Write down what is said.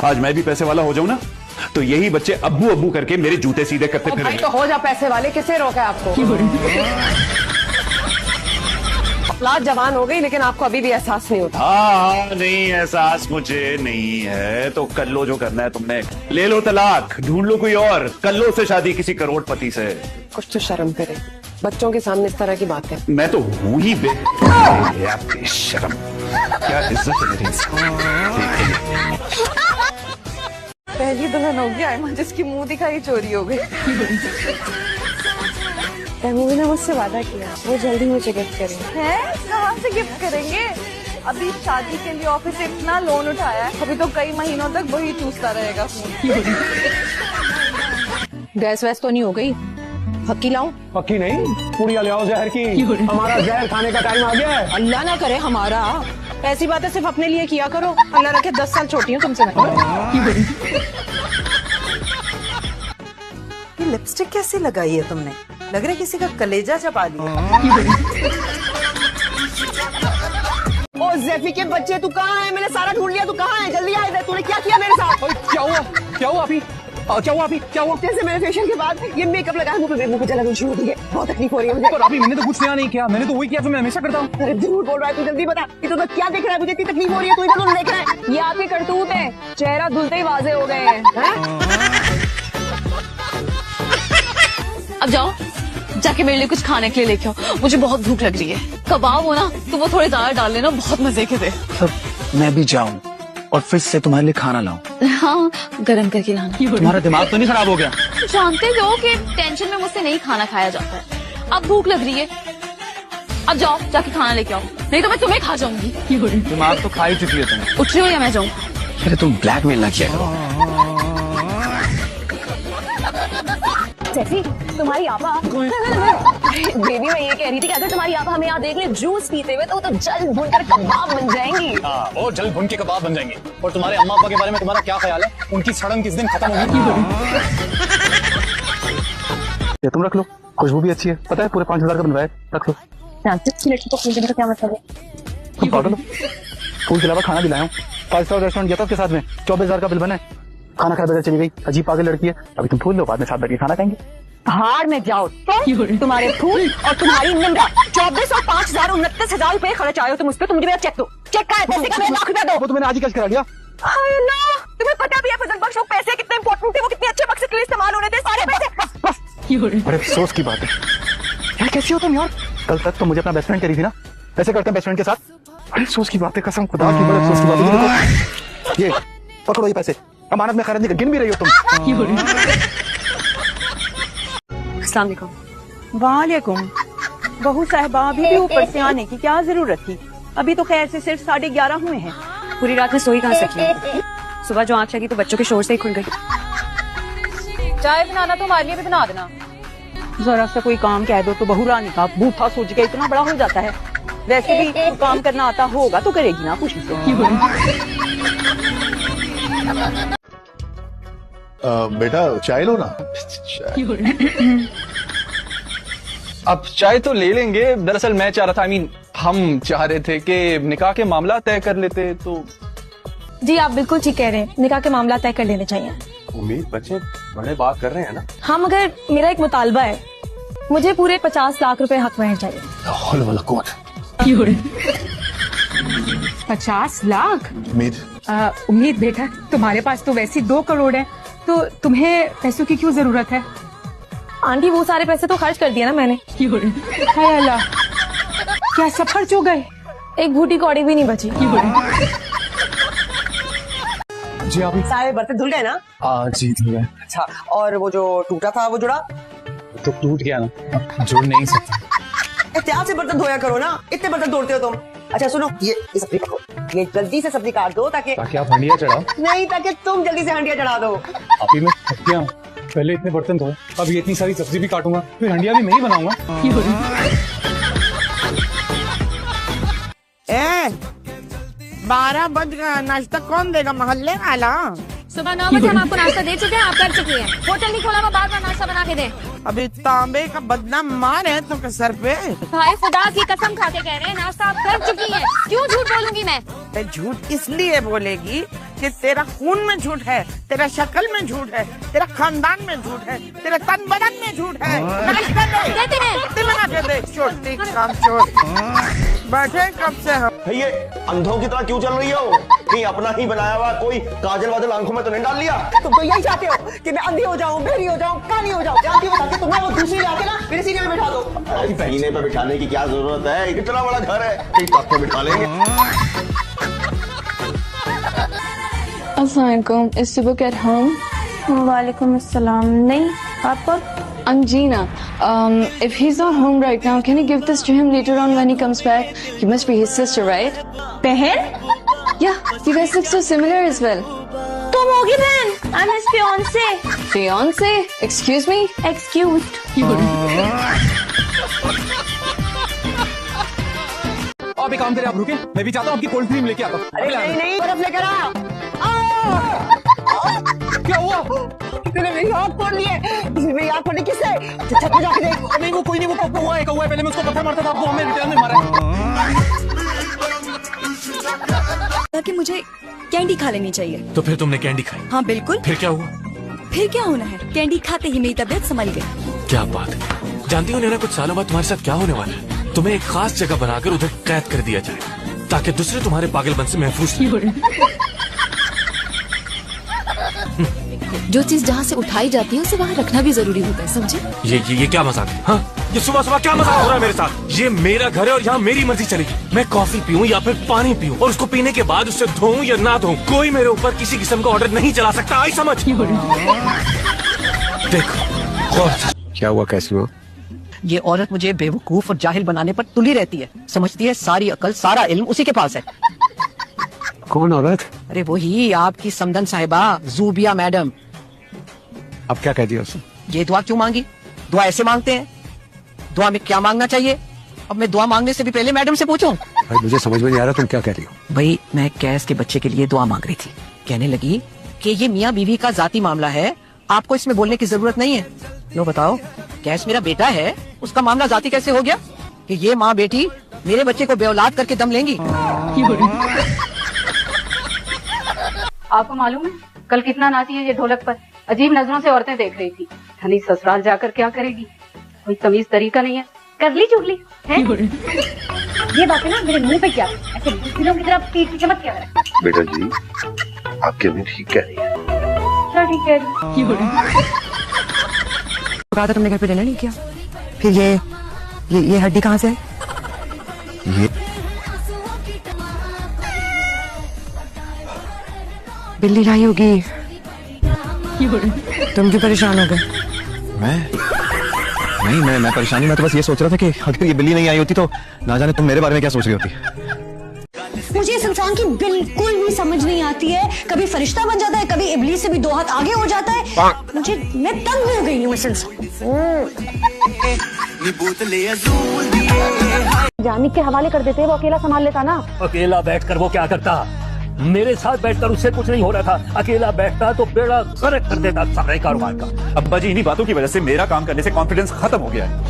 आज मैं भी पैसे वाला हो जाऊं ना, तो यही बच्चे अब्बू अब्बू करके मेरे जूते सीधे करते फिरेंगे। तो हो जा पैसे वाले, किसे रोका है आपको? औलाद जवान हो गई लेकिन आपको अभी भी एहसास नहीं होता। हाँ, नहीं एहसास मुझे नहीं है तो कर लो जो करना है तुमने। ले लो तलाक, ढूंढ लो कोई और, कर लो उससे शादी किसी करोड़पति से। कुछ तो शर्म करे, बच्चों के सामने इस तरह की बात है। मैं तो हूँ ही बेशरम, क्या इज्जत है मेरी। पहली दुल्हन होगी आयमा जिसकी मुंह दिखाई चोरी हो गई। तैमूरी ने मुझसे वादा किया वो जल्दी मुझे गिफ्ट करेंगे। हैं? कहाँ से गिफ्ट करेंगे? अभी शादी के लिए ऑफिस से इतना लोन उठाया है, अभी तो कई महीनों तक वही चूसता रहेगा फोन। गैस वैस तो नहीं हो गई? पक्की लाऊं? पक्की नहीं, पूरी ले आओ जहर की। हमारा जहर खाने का टाइम आ गया है। अल्लाह ना करे हमारा। ऐसी बातें सिर्फ अपने लिए किया करो, अल्लाह रखे 10 साल छोटी हूँ तुमसे मैं। ये लिपस्टिक कैसे लगाई है तुमने? लग रहा है किसी का कलेजा चबा लिया। ओ ज़ैफी के बच्चे तू कहाँ है? मैंने सारा ढूंढ लिया, तू कहाँ है? जल्दी आ इधर। तूने क्या किया मेरे साथ? क्या हुआ? क्या हुआ अभी? क्या हुआ अभी? क्या हुआ? जैसे मेरे फेशियल के बाद ये मेकअप लगाया, मुंह पे जलन शुरू हो गई है, बहुत तकलीफ हो रही है मुझे। पर अभी मैंने तो कुछ नया नहीं किया, मैंने तो वही किया जो मैं हमेशा करता हूँ। अरे झूठ बोल रहा है तू, जल्दी बता। इधर तो क्या देख रहा है? मुझे इतनी तकलीफ हो रही है, तू इधर देख रहा है। ये आपकी करतूत है, चेहरा धुलते ही वाजे हो गए हैं। अब जाओ जाके मेरे लिए कुछ खाने के लिए लेके आओ, मुझे बहुत भूख लग रही है। कबाब हो ना तो वो थोड़े ज्यादा डाल लेना, बहुत मजे के थे। मैं भी जाऊं और फिर से तुम्हारे लिए खाना लाऊं? हाँ, गरम करके लाना। तुम्हारा दिमाग तो नहीं खराब हो गया? जानते हो कि टेंशन में मुझसे नहीं खाना खाया जाता है। अब भूख लग रही है, अब जाओ जाके खाना लेके आओ, नहीं तो मैं तुम्हें खा जाऊंगी। दिमाग तो खा ही चुकी है तुम। उठ रही हो या मैं जाऊँ? अरे तुम ब्लैकमेल ना किया करो। जैसी तुम्हारी आपा बेबी, मैं ये कह रही थी कि अगर तुम्हारी आपा हमें यहाँ देख ले जूस पीते हुए तो वो तो जल भूनकर कबाब बन जाएंगी। हाँ, वो जल भुन के कबाब बन जाएंगे। और तुम्हारे अम्मा पापा के बारे में तुम्हारा क्या ख्याल है? उनकी सड़न किस दिन खत्म होगी? ये तुम रख लो, खुशबू भी अच्छी है, पता है पूरे 5,000 का बनवाया, रख लो। लड़की को फूल देने का क्या मतलब है? तुम पागल हो? फूल के अलावा खाना भी लाया हूँ, 5 स्टार रेस्टोरेंट गया था उसके साथ में, 24,000 का बिल बना है। खाना खा चली गई, अजीब पागल लड़की है। अभी तुम फूल लो, बाद में साथ बैठ खाना खाएंगे। हार में जाओ तो तुम्हारे फूल और तुम्हारी निंदा। 24 और 5,000 29,000 रुपए खर्च आए हो तुम उस पर। तुम मुझे मेरा चेक दो, चेक का है पैसे का, मेरा ₹1,00,000 दो। वो तो मैंने आज ही कैश करा लिया। हाय अल्लाह, तुम्हें पता भी है फजल बख्श लोग पैसे कितने इंपॉर्टेंट थे, वो कितने अच्छे मकसद के लिए इस्तेमाल होने थे सारे पैसे। बड़े अफसोस की बात है यार, कैसी हो तुम यार? कल तक तो मुझे अपना बेस्ट फ्रेंड कह रही थी ना, ऐसे करते हैं बेस्ट फ्रेंड के साथ। बड़े अफसोस की बात है, कसम खुदा की, बड़े अफसोस की बात है। ये पकड़ो ये पैसे, अमानत में खैरत नहीं, गिन भी रही हो तुम। अस्सलाम वालेकुम। वालेकुम। बहू साहबा, अभी भी ऊपर से आने की क्या जरूरत थी? अभी तो खैर से सिर्फ 11:30 हुए हैं। पूरी रात में सोई कहाँ से थी? सुबह जो आँख लगी तो बच्चों के शोर से ही खुल गई। चाय बनाना तो हमारे लिए भी बना देना। जरा सा कोई काम कह दो तो बहू रानी का बूथा सूझ के इतना बड़ा हो जाता है। वैसे भी काम करना आता होगा तो करेगी ना खुशी से। बेटा चाय लो ना। अब चाय तो ले लेंगे, दरअसल मैं चाह रहा था, हम चाह रहे थे कि निकाह के मामला तय कर लेते तो। जी आप बिल्कुल ठीक कह रहे हैं, निकाह के मामला तय कर लेने चाहिए। उम्मीद बच्चे बड़े बात कर रहे हैं ना। हाँ, मगर मेरा एक मुतालबा है, मुझे पूरे 50 लाख रुपए हक में चाहिए। 50 लाख? उम्मीद उम्मीद बेटा, तुम्हारे पास तो वैसे 2 करोड़ है, तो तुम्हें पैसों की क्यों जरूरत है? आंटी वो सारे पैसे तो खर्च कर दिए ना मैंने। हाय अल्लाह, क्या सब खर्च हो गए? एक भूटी कौड़ी भी नहीं बची। जी अभी सारे बर्तन धुल गए ना? जी धुल गए। अच्छा, और वो जो टूटा था वो जुड़ा? तो टूट गया ना, जुड़ नहीं सकता। एहतियात से बर्तन धोया करो ना, इतने बर्तन तोड़ते हो तुम। अच्छा सुनो, ये सब्जी पको, ये जल्दी से सब्जी काट दो ताकि आप हंडिया चढ़ाओ। नहीं, ताकि तुम जल्दी से हंडिया चढ़ा दो। अभी मैं थक गया हूं, पहले इतने बर्तन धो, अब ये इतनी सारी सब्जी भी काटूंगा, फिर हंडिया भी मैं ही बनाऊंगा। 12 बज गया, नाश्ता कौन देगा? मोहल्ले वाला। सुबह 9 बजे हम आपको नाश्ता दे चुके हैं, आप कर चुकी हैं। होटल नहीं खोला, वो बार बार नाश्ता बना के दे। अभी तांबे का बदनाम मार है तुमके सर पे। भाई खुदा की कसम खा के कह रहे हैं, नाश्ता आप कर चुकी हैं। क्यों झूठ बोलूंगी मैं? झूठ इसलिए बोलेगी कि तेरा खून में झूठ है, तेरा शक्ल में झूठ है, तेरा खानदान में झूठ है, तेरे तन बदन में झूठ है। छोटी काम छोड़, बैठे कब से हम। ये अंधों की तरह क्यों चल रही हो? कहीं अपना ही बनाया हुआ कोई काजल वाजल आंखों में तो नहीं डाल लिया? तुम तो यही चाहते हो कि मैं अंधी हो जाऊं, बहरी हो जाऊं, कानी हो जाऊं। जानती हो ताकि तुम्हें वो दूसरी लाके ना मेरे सीने में बिठा दो। सीने पे बिठाने की क्या जरूरत है? कितना बड़ा घर है, कहीं टॉप पे बिठा लेंगे। अस्सलाम वालेकुम, इज सुबह एट होम? वालेकुम अस्सलाम। नहीं, आपका? Anjina, if he's not home right now, can you give this to him later on when he comes back? You must be his sister, right? बहन? Yeah, you guys look so similar as well. तुम होगी बहन? I'm his fiance. Fiance? Excuse me? Excused. आप एक काम करें, आप रुके, मैं भी चाहता हूँ आपकी कोल्ड क्रीम लेके आता हूँ। अरे नहीं, बर्फ लेकर आ। क्या हुआ? तूने मेरी आँख फोड़ ली है। किसी मेरी आँख फोड़नी किससे? छत पे जाके देख। नहीं वो कोई नहीं, वो कौवा है, पहले मैं उसको पत्थर मारता था, आपको हमें रिटर्न में मारा है। कि मुझे कैंडी खा लेनी चाहिए। तो फिर तुमने कैंडी खाई? हाँ बिल्कुल। फिर क्या हुआ? फिर क्या होना है, कैंडी खाते ही मेरी तबीयत संभल गई। क्या बात है। जानती हो नैना, कुछ सालों बाद तुम्हारे साथ क्या होने वाला है? तुम्हें एक खास जगह बनाकर उधर कैद कर दिया जाए ताकि दूसरे तुम्हारे पागलपन से महफूज रहे। जो चीज जहाँ से उठाई जाती है उसे वहाँ रखना भी जरूरी होता है, समझे? ये क्या मजाक है? हाँ, ये सुबह सुबह क्या मजाक हो रहा है मेरे साथ? ये मेरा घर है और यहाँ मेरी मर्जी चलेगी। मैं कॉफी पीऊँ या फिर पानी पीऊँ और उसको पीने के बाद उससे धोऊं या ना धोऊं, कोई मेरे ऊपर किसी किस्म का ऑर्डर नहीं चला सकता। आई समझ? देखो क्या हुआ, कैसी हुआ? ये औरत मुझे बेवकूफ और जाहिल बनाने पर तुली रहती है। समझती है सारी अकल सारा इल्म उसी के पास है। कौन औरत? अरे वही आपकी समदन साहिबा जूबिया मैडम। अब क्या कह दिया उसने? ये दुआ क्यों मांगी? दुआ ऐसे मांगते हैं? दुआ में क्या मांगना चाहिए? अब मैं दुआ मांगने से भी पहले मैडम से पूछूं? भाई मुझे समझ में नहीं आ रहा तुम क्या कह रही हो। भाई मैं कैस के बच्चे के लिए दुआ मांग रही थी। कहने लगी कि ये मियाँ बीवी का जाती मामला है, आपको इसमें बोलने की जरूरत नहीं है। लो बताओ, कैस मेरा बेटा है, उसका मामला जाती कैसे हो गया कि ये माँ बेटी मेरे बच्चे को बेऔलाद करके दम लेंगी? आपको मालूम है कल कितना नाची है ये ढोलक पर? अजीब नजरों से औरतें देख रही थी। धनी ससुराल जाकर क्या करेगी? कोई तमीज तरीका नहीं है। कर ली चुगली है? ये बात है ना, मेरे मुंह पे क्या ऐसे बुज़दिलों की तरह पीठ पीछे मत क्या करें। बेटा जी, आपकी अम्मी ठीक कह रही है। क्या ठीक कह रही? कहा था तुमने घर पे डिनर नहीं किया, फिर ये हड्डी कहाँ से है? ये बिल्ली लाई होगी। तुम क्यों परेशान हो गए? मैं परेशानी में तो बस ये सोच रहा था कि अगर ये बिल्ली नहीं आई होती तो ना जाने तुम मेरे बारे में क्या सोच रही होती। मुझे इस इंसान की बिल्कुल भी समझ नहीं आती है। कभी फरिश्ता बन जाता है, कभी इबलीस से भी 2 हाथ आगे हो जाता है। मैं तंग हो गई हूँ इस इंसान। जानी के हवाले कर देते, वो अकेला संभाल लेता ना। अकेला बैठकर वो क्या करता? मेरे साथ बैठकर उससे कुछ नहीं हो रहा था। अकेला बैठता तो बेड़ा गर्क कर देता सारे कारोबार का। अब्बा जी इन्हीं बातों की वजह से मेरा काम करने से कॉन्फिडेंस खत्म हो गया है।